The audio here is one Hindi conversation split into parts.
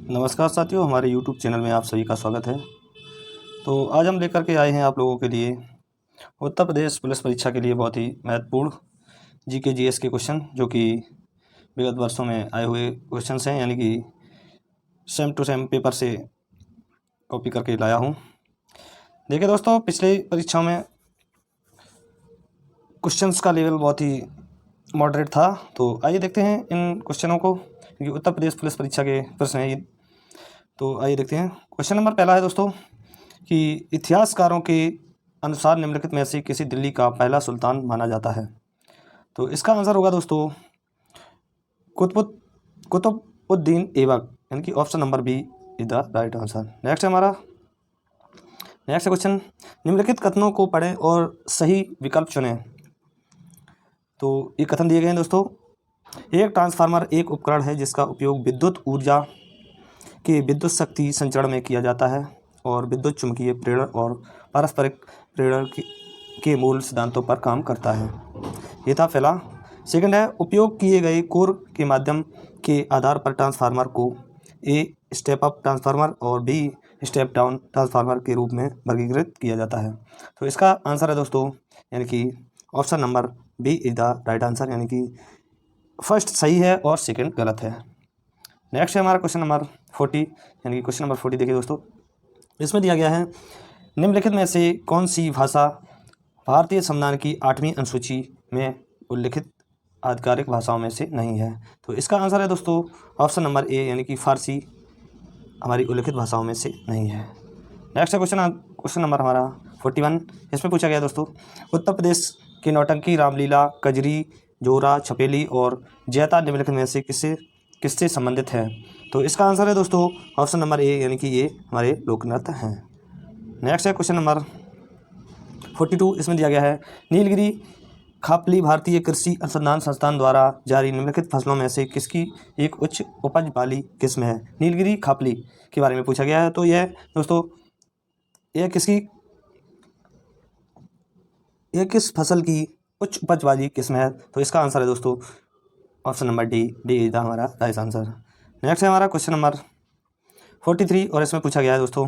नमस्कार साथियों, हमारे YouTube चैनल में आप सभी का स्वागत है। तो आज हम लेकर के आए हैं आप लोगों के लिए उत्तर प्रदेश पुलिस परीक्षा के लिए बहुत ही महत्वपूर्ण जीके जीएस के क्वेश्चन, जो कि विगत वर्षों में आए हुए क्वेश्चंस हैं, यानी कि सेम टू सेम पेपर से कॉपी करके लाया हूं। देखिए दोस्तों, पिछले परीक्षाओं में क्वेश्चंस का लेवल बहुत ही मॉडरेट था। तो आइए देखते हैं इन क्वेश्चनों को, क्योंकि उत्तर प्रदेश पुलिस परीक्षा के प्रश्न हैं ये। तो आइए देखते हैं। क्वेश्चन नंबर पहला है दोस्तों कि इतिहासकारों के अनुसार निम्नलिखित में से किसी दिल्ली का पहला सुल्तान माना जाता है। तो इसका आंसर होगा दोस्तों कुतुबुद्दीन ऐबक, यानी कि option number B is the right answer. Next question, निम्नलिखित कथनों को पढ़ें और सही विकल्प चुनें। तो ये कथन दिए गए हैं दोस्तों। एक ट्रांसफार्मर एक उपकरण है जिसका उपयोग विद्युत ऊर्जा के विद्युत शक्ति संचरण में किया जाता है और विद्युत चुम्बकीय प्रेरण और पारस्परिक प्रेरण के मूल सिद्धांतों पर काम करता है। ये था पहला। सेकंड है, उपयोग किए गए कोर के माध्यम के आधार पर ट्रांसफार्मर को ए स्टेप अप ट्रांसफार्मर और बी स्टेप डाउन ट्रांसफार्मर के रूप में वर्गीकृत किया जाता है। तो इसका आंसर है दोस्तों, यानी कि option number B is the right answer, यानी कि फर्स्ट सही है और सेकंड गलत है। नेक्स्ट है हमारा क्वेश्चन नंबर 40, यानी कि क्वेश्चन नंबर 40 देखिए दोस्तों। इसमें दिया गया है, निम्नलिखित में से कौन सी भाषा भारतीय संविधान की 8वीं अनुसूची में उल्लिखित आधिकारिक भाषाओं में से नहीं है। तो इसका आंसर है दोस्तों ऑप्शन नंबर ए, यानी कि फारसी हमारी उल्लिखित भाषाओं में से नहीं है। नेक्स्ट है क्वेश्चन नंबर हमारा 41। इसमें पूछा गया दोस्तों, उत्तर प्रदेश के नौटंकी, रामलीला, कजरी, जोरा, छपेली और जैता निम्नलिखित में से किससे संबंधित है। तो इसका आंसर है दोस्तों ऑप्शन नंबर ए, यानी कि ये हमारे लोक नृत्य हैं। नेक्स्ट है क्वेश्चन नंबर 42। इसमें दिया गया है, नीलगिरी खापली भारतीय कृषि अनुसंधान संस्थान द्वारा जारी निम्नलिखित फसलों में से किसकी एक उच्च उपज वाली किस्म है। नीलगिरी खापली के बारे में पूछा गया है। तो यह दोस्तों यह किस फसल की उच्च उपज वाली किस्म है। तो इसका आंसर है दोस्तों option number D is the हमारा राइट आंसर। नेक्स्ट है हमारा क्वेश्चन नंबर 43 और इसमें पूछा गया है दोस्तों,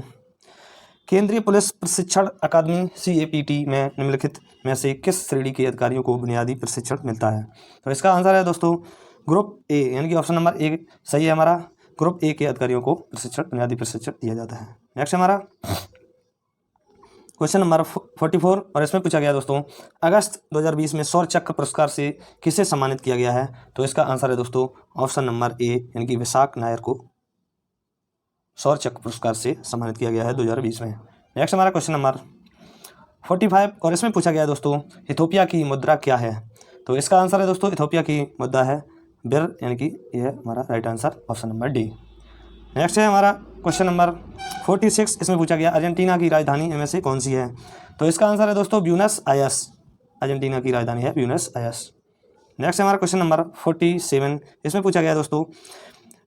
केंद्रीय पुलिस प्रशिक्षण अकादमी CAPT में निम्नलिखित में से किस श्रेणी के अधिकारियों को बुनियादी प्रशिक्षण मिलता है। तो इसका आंसर है दोस्तों ग्रुप ए, यानी कि ऑप्शन नंबर ए सही है हमारा। ग्रुप ए के अधिकारियों को बुनियादी प्रशिक्षण दिया जाता है। नेक्स्ट हमारा क्वेश्चन नंबर 44 और इसमें पूछा गया दोस्तों, अगस्त 2020 में शौर्य चक्र पुरस्कार से किसे सम्मानित किया गया है। तो इसका आंसर है दोस्तों ऑप्शन नंबर ए, यानी कि विशाख नायर को शौर्य चक्र पुरस्कार से सम्मानित किया गया है 2020 में। नेक्स्ट हमारा क्वेश्चन नंबर 45 और इसमें पूछा गया दोस्तों, इथोपिया की मुद्रा क्या है। तो इसका आंसर है दोस्तों इथोपिया की मुद्रा है बिर, यानी कि यह हमारा right answer option number D. Next है हमारा क्वेश्चन नंबर 46। इसमें पूछा गया, अर्जेंटीना की राजधानी इनमें से कौन सी है। तो इसका आंसर है दोस्तों ब्यूनस आयर्स, अर्जेंटीना की राजधानी है ब्यूनस आयर्स। नेक्स्ट है हमारा क्वेश्चन नंबर 47। इसमें पूछा गया दोस्तों,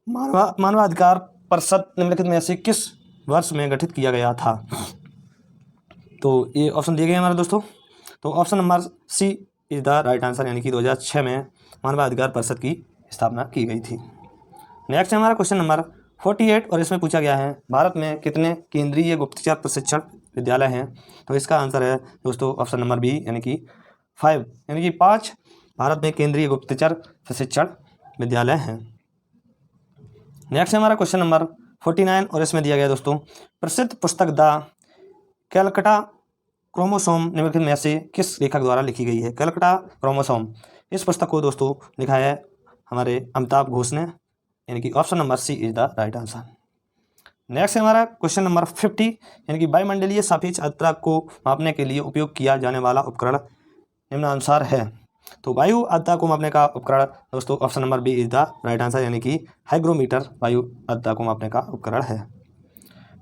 मानवाधिकार परिषद निम्नलिखित में से किस वर्ष में गठित किया गया था। तो ये ऑप्शन दिए गए हमारे दोस्तों। तो option number C is the right answer, यानी कि 2006 में मानवाधिकार परिषद की स्थापना की गई थी। नेक्स्ट है हमारा क्वेश्चन नंबर 48 और इसमें पूछा गया है, भारत में कितने केंद्रीय गुप्तचर प्रशिक्षण विद्यालय हैं। तो इसका आंसर है दोस्तों ऑप्शन नंबर बी, यानी कि 5, यानी कि 5 भारत में केंद्रीय गुप्तचर प्रशिक्षण विद्यालय हैं। नेक्स्ट है हमारा क्वेश्चन नंबर 49 और इसमें दिया गया दोस्तों, प्रसिद्ध पुस्तक द कैलकटा क्रोमोसोम निम्नलिखित में से किस लेखक द्वारा लिखी गई है। कैलकटा क्रोमोसोम, इस पुस्तक को दोस्तों लिखा है हमारे अमिताभ घोष ने, यानी कि option number C is the right answer. Next है हमारा क्वेश्चन नंबर 50, यानी कि वायुमंडलीय सापेक्ष आर्द्रता को मापने के लिए उपयोग किया जाने वाला उपकरण निम्नानुसार है। तो वायु आर्द्रता को मापने का उपकरण दोस्तों option number B is the right answer, यानी कि हाइग्रोमीटर वायु आर्द्रता को मापने का उपकरण है।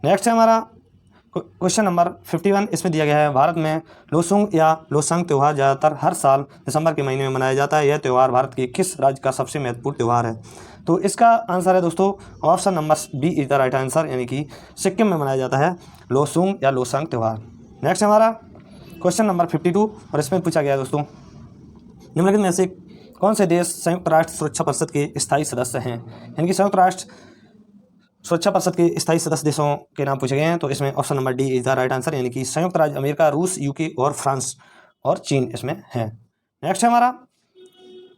नेक्स्ट है हमारा क्वेश्चन नंबर 51। इसमें दिया गया है, भारत में लोसुंग या लोसांग त्यौहार ज़्यादातर हर साल दिसंबर के महीने में मनाया जाता है। यह त्यौहार भारत के किस राज्य का सबसे महत्वपूर्ण त्यौहार है। तो इसका आंसर है दोस्तों option number B is the right answer, यानी कि सिक्किम में मनाया जाता है लोसुंग या लोसांग त्यौहार। नेक्स्ट हमारा क्वेश्चन नंबर 52 और इसमें पूछा गया दोस्तों, निम्नलिखित में से कौन से देश संयुक्त राष्ट्र सुरक्षा परिषद के स्थायी सदस्य हैं। यानी कि संयुक्त राष्ट्र सुरक्षा परिषद के स्थायी सदस्य देशों के नाम पूछे गए हैं, तो इसमें option number D is the right answer, यानी कि संयुक्त राज्य अमेरिका, रूस, यूके और फ्रांस और चीन इसमें है। नेक्स्ट है हमारा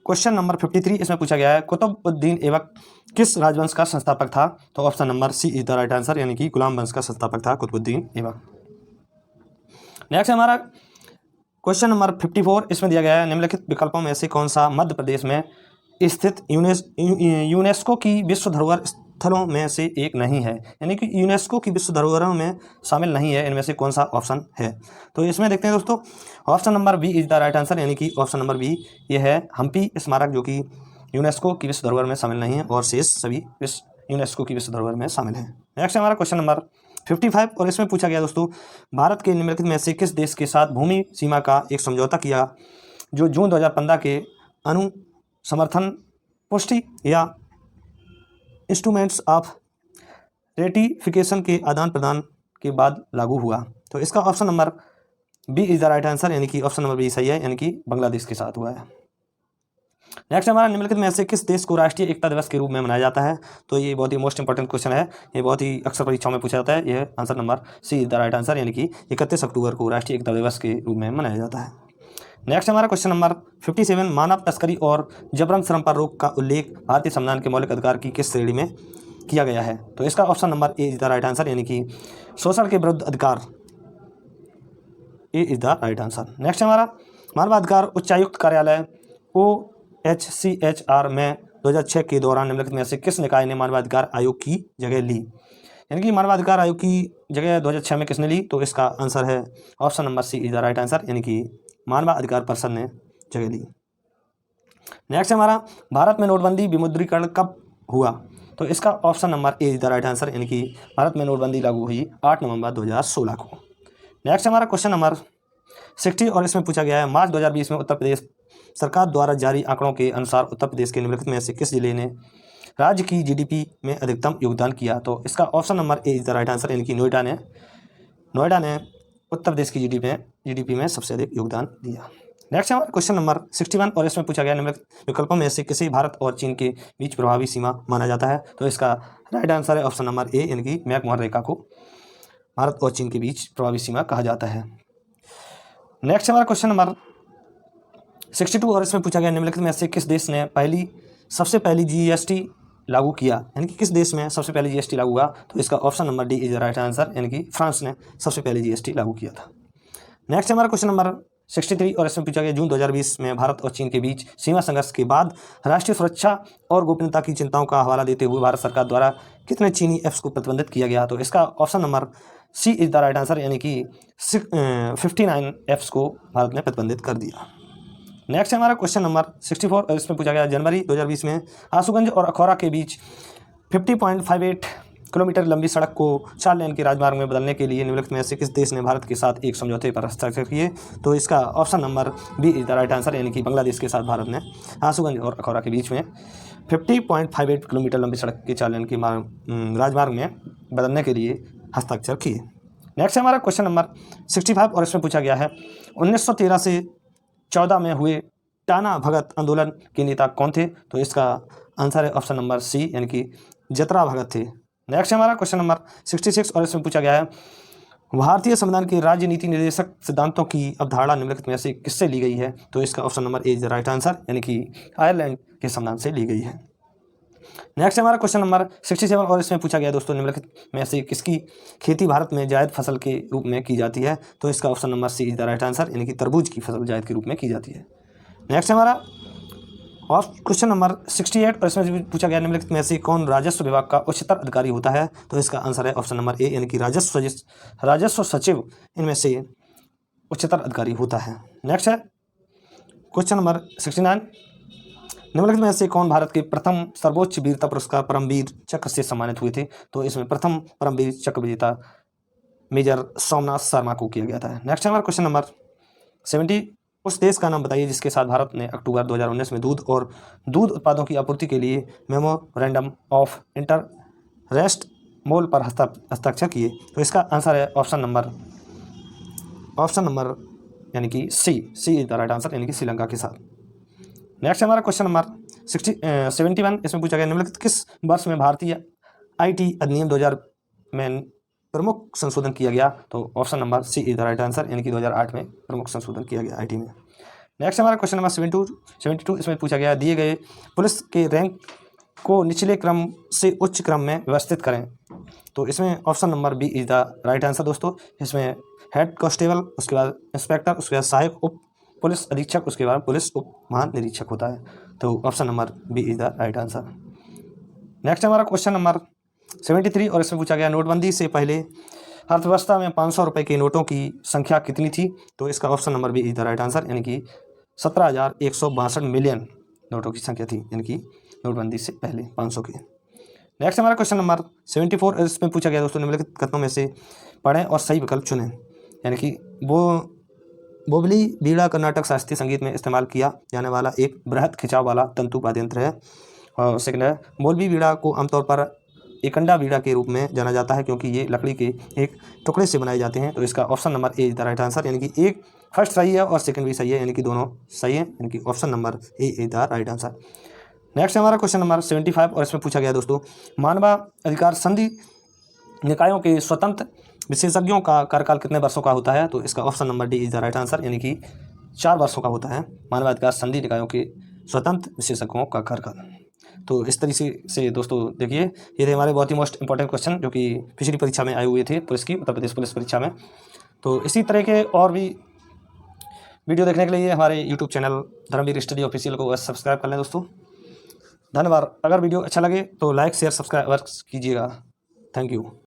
क्वेश्चन नंबर 53, इसमें पूछा गया है कुतुबुद्दीन ऐबक किस राजवंश का संस्थापक था, तो option number C is the right answer, यानी कि गुलाम वंश का संस्थापक था कुतुबुद्दीन ऐबक। नेक्स्ट है हमारा क्वेश्चन नंबर 54, इसमें दिया गया है निम्नलिखित विकल्पों में से कौन सा मध्य प्रदेश में स्थित यूनेस्को की विश्व धरोहर स्थलों में से एक नहीं है, यानी कि यूनेस्को की विश्व धरोहरों में शामिल नहीं है, इनमें से कौन सा ऑप्शन है। तो इसमें देखते हैं दोस्तों, option number B is the right answer, यानी कि ऑप्शन नंबर बी ये है हम्पी स्मारक, जो कि यूनेस्को की विश्व धरोहर में शामिल नहीं है और शेष सभी यूनेस्को की विश्व धरोहर में शामिल है। नेक्स्ट हमारा क्वेश्चन नंबर 55, और इसमें पूछा गया दोस्तों भारत के निम्नलिखित में से किस देश के साथ भूमि सीमा का एक समझौता किया जो जून 2015 के अनु समर्थन पुष्टि या इंस्ट्रूमेंट्स ऑफ रेटिफिकेशन के आदान प्रदान के बाद लागू हुआ, तो इसका option number B is the right answer, यानी कि ऑप्शन नंबर बी सही है, यानी कि बांग्लादेश के साथ हुआ है। नेक्स्ट हमारा निम्नलिखित में से किस देश को राष्ट्रीय एकता दिवस के रूप में मनाया जाता है, तो ये बहुत ही मोस्ट इंपॉर्टेंट क्वेश्चन है, ये बहुत ही अक्सर परीक्षाओं में पूछा जाता है। यह answer number C is the right answer, यानी कि 31 अक्टूबर को राष्ट्रीय एकता दिवस के रूप में मनाया जाता है। नेक्स्ट हमारा क्वेश्चन नंबर 57, मानव तस्करी और जबरन श्रम पर रोक का उल्लेख भारतीय संविधान के मौलिक अधिकार की किस श्रेणी में किया गया है, तो इसका option number A is the right answer, यानी कि शोषण के विरुद्ध अधिकार, A is the right answer. Next हमारा मानवाधिकार उच्चायुक्त कार्यालय OHCHR में 2006 के दौरान निम्नलिखित में से किस निकाय ने मानवाधिकार आयोग की जगह ली, यानी कि मानवाधिकार आयोग की जगह 2006 में किसने ली, तो इसका आंसर है option number C is the right answer, यानी कि मानवाधिकार परिषद ने जगह ली। नेक्स्ट हमारा भारत में नोटबंदी विमुद्रीकरण कब हुआ, तो इसका option number A is the right answer, यानी कि भारत में नोटबंदी लागू हुई 8 नवंबर 2016 को। नेक्स्ट हमारा क्वेश्चन नंबर 60, और इसमें पूछा गया है मार्च 2020 में उत्तर प्रदेश सरकार द्वारा जारी आंकड़ों के अनुसार उत्तर प्रदेश के निम्नलिखित में से किस जिले ने राज्य की जीडीपी में अधिकतम योगदान किया, तो इसका option number A is the right answer, यानी कि नोएडा ने उत्तर प्रदेश की जीडीपी में सबसे अधिक योगदान दिया। नेक्स्ट हमारा क्वेश्चन नंबर 61, और इसमें पूछा गया निम्नलिखित विकल्पों में से किसी भारत और चीन के बीच प्रभावी सीमा माना जाता है, तो इसका राइट आंसर है ऑप्शन नंबर ए, यानी कि मैकमोहन रेखा को भारत और चीन के बीच प्रभावी सीमा कहा जाता है। नेक्स्ट हमारा क्वेश्चन नंबर 62, और इसमें पूछा गया निम्नलिखित में से किस देश ने सबसे पहली जीएसटी लागू किया, यानी कि किस देश में सबसे पहले जीएसटी लागू हुआ, तो इसका option number D is the right answer, यानी कि फ्रांस ने सबसे पहले जीएसटी लागू किया था। नेक्स्ट हमारा क्वेश्चन नंबर 63, और इसमें पूछा गया जून 2020 में भारत और चीन के बीच सीमा संघर्ष के बाद राष्ट्रीय सुरक्षा और गोपनीयता की चिंताओं का हवाला देते हुए भारत सरकार द्वारा कितने चीनी ऐप्स को प्रतिबंधित किया गया, तो इसका option number C is the right answer, यानी कि 59 ऐप्स को भारत ने प्रतिबंधित कर दिया। नेक्स्ट हमारा क्वेश्चन नंबर 64, और इसमें पूछा गया जनवरी 2020 में आशुगंज और अखौरा के बीच 50.58 किलोमीटर लंबी सड़क को 4 लेन के राजमार्ग में बदलने के लिए निम्नलिखित में से किस देश ने भारत के साथ एक समझौते पर हस्ताक्षर किए, तो इसका option number B is the right answer, यानी कि बांग्लादेश के साथ भारत ने आशुगंज और अखौरा के बीच में 50.58 किलोमीटर लंबी सड़क के 4 लेन के राजमार्ग में बदलने के लिए हस्ताक्षर किए। नेक्स्ट हमारा क्वेश्चन नंबर 65, और इसमें पूछा गया है 1913 से 14 में हुए टाना भगत आंदोलन के नेता कौन थे, तो इसका आंसर है ऑप्शन नंबर सी, यानी कि जतरा भगत थे। नेक्स्ट हमारा क्वेश्चन नंबर 66, और इसमें पूछा गया है भारतीय संविधान के राजनीति निर्देशक सिद्धांतों की अवधारणा निम्नलिखित में से किससे ली गई है, तो इसका option number A is the right answer, यानी कि आयरलैंड के संविधान से ली गई है। नेक्स्ट हमारा क्वेश्चन नंबर 67, और इसमें पूछा गया दोस्तों निम्नलिखित में से किसकी खेती भारत में जायद फसल के रूप में की जाती है, तो इसका option number C is the right answer, यानी कि तरबूज की फसल जायद के रूप में की जाती है। नेक्स्ट हमारा और क्वेश्चन नंबर 68, और इसमें पूछा गया निम्नलिखित में से कौन राजस्व विभाग का उच्चतर अधिकारी होता है, तो इसका आंसर है ऑप्शन नंबर ए, यानी कि राजस्व सचिव इनमें से उच्चतर अधिकारी होता है। नेक्स्ट है क्वेश्चन नंबर 69, निम्नलिखित में से कौन भारत के प्रथम सर्वोच्च वीरता पुरस्कार परमवीर चक्र से सम्मानित हुए थे, तो इसमें प्रथम परमवीर चक्र विजेता मेजर सोमनाथ शर्मा को किया गया था। नेक्स्ट हमारा क्वेश्चन नंबर 70, उस देश का नाम बताइए जिसके साथ भारत ने अक्टूबर 2019 में दूध और दूध उत्पादों की आपूर्ति के लिए मेमोरेंडम ऑफ इंटरेस्ट मोल पर हस्ताक्षर किए, तो इसका आंसर है ऑप्शन नंबर यानी कि सी इज द राइट आंसर, यानी कि श्रीलंका के साथ। नेक्स्ट हमारा क्वेश्चन नंबर 71, इसमें पूछा गया निम्नलिखित किस वर्ष में भारतीय IT अधिनियम 2000 में प्रमुख संशोधन किया गया? तो option number C is the right answer, यानी कि 2008 में प्रमुख संशोधन किया गया IT में। नेक्स्ट हमारा क्वेश्चन नंबर 72 इसमें पूछा गया, दिए गए पुलिस के रैंक को निचले क्रम से उच्च क्रम में व्यवस्थित करें। तो इसमें option number B is the right answer दोस्तों। इसमें हेड कांस्टेबल, उसके बाद इंस्पेक्टर, उसके बाद सहायक उप पुलिस अधीक्षक, उसके बाद पुलिस उप महानिरीक्षक होता है। तो option number B is the right answer. Next हमारा क्वेश्चन नंबर 73 और इसमें पूछा गया, नोटबंदी से पहले अर्थव्यवस्था में 500 रुपये के नोटों की संख्या कितनी थी? तो इसका option number B is the right answer, यानी कि 17,162 मिलियन नोटों की संख्या थी, यानी कि नोटबंदी से पहले 500 के। नेक्स्ट हमारा क्वेश्चन नंबर 74 इसमें पूछा गया दोस्तों, निम्नलिखित कथनों में से पढ़ें और सही विकल्प चुनें। यानी कि बोबली बीड़ा कर्नाटक शास्त्रीय संगीत में इस्तेमाल किया जाने वाला एक बृहद खिंचाव वाला तंतु वाद्य यंत्र है। और सेकंड है, मौलवी बीड़ा को आमतौर पर एकंडा बीड़ा के रूप में जाना जाता है क्योंकि ये लकड़ी के एक टुकड़े से बनाए जाते हैं। तो इसका option number A is the right answer, यानी कि एक फर्स्ट सही है और सेकंड भी सही है, यानी कि दोनों सही है, यानी कि option number A is the right answer. Next हमारा क्वेश्चन नंबर 75 और इसमें पूछा गया दोस्तों, मानवाधिकार संधि निकायों के स्वतंत्र विशेषज्ञों का कार्यकाल कितने वर्षों का होता है? तो इसका option number D is the right answer, यानी कि 4 वर्षों का होता है मानवाधिकार संधि निकायों के स्वतंत्र विशेषज्ञों का कार्यकाल। तो इस तरीके से दोस्तों देखिए, ये थे हमारे बहुत ही मोस्ट इंपॉर्टेंट क्वेश्चन जो कि पिछली परीक्षा में आए हुए थे पुलिस की, उत्तर प्रदेश पुलिस परीक्षा में। तो इसी तरह के और भी वीडियो देखने के लिए हमारे YouTube channel Dharmveer study official को सब्सक्राइब कर लें दोस्तों। धन्यवाद। अगर वीडियो अच्छा लगे तो लाइक शेयर सब्सक्राइब कीजिएगा। Thank you.